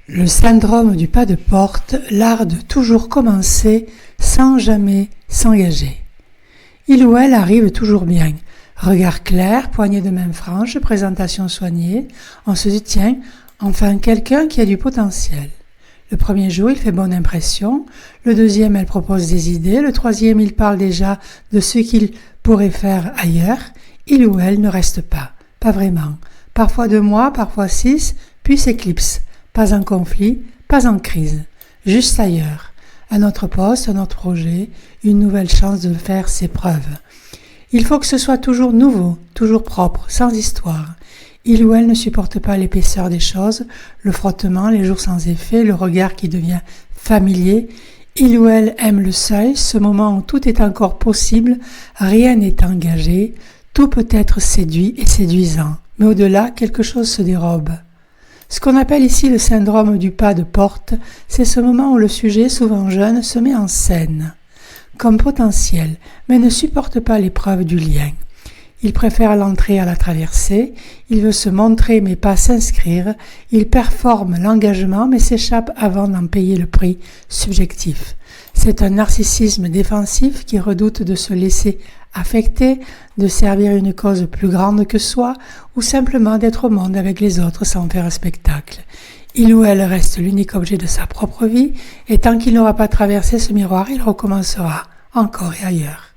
Le syndrome du pas de porte, l'art de toujours commencer sans jamais s'engager. Il ou elle arrive toujours bien. Regard clair, poignée de main franche, présentation soignée. On se dit tiens, enfin quelqu'un qui a du potentiel. Le premier jour, il fait bonne impression. Le deuxième, elle propose des idées. Le troisième, il parle déjà de ce qu'il pourrait faire ailleurs. Il ou elle ne reste pas vraiment. Parfois 2 mois, parfois 6, puis s'éclipse. Pas en conflit, pas en crise. Juste ailleurs. Un autre poste, un autre projet, une nouvelle chance de faire ses preuves. Il faut que ce soit toujours nouveau, toujours propre, sans histoire. Il ou elle ne supporte pas l'épaisseur des choses, le frottement, les jours sans effet, le regard qui devient familier. Il ou elle aime le seuil, ce moment où tout est encore possible, rien n'est engagé, tout peut être séduit et séduisant. Mais au-delà, quelque chose se dérobe. Ce qu'on appelle ici le syndrome du pas de porte, c'est ce moment où le sujet, souvent jeune, se met en scène, comme potentiel, mais ne supporte pas l'épreuve du lien. Il préfère l'entrée à la traversée, il veut se montrer mais pas s'inscrire, il performe l'engagement mais s'échappe avant d'en payer le prix subjectif. C'est un narcissisme défensif qui redoute de se laisser affecter, de servir une cause plus grande que soi ou simplement d'être au monde avec les autres sans faire un spectacle. Il ou elle reste l'unique objet de sa propre vie et tant qu'il n'aura pas traversé ce miroir, il recommencera encore et ailleurs.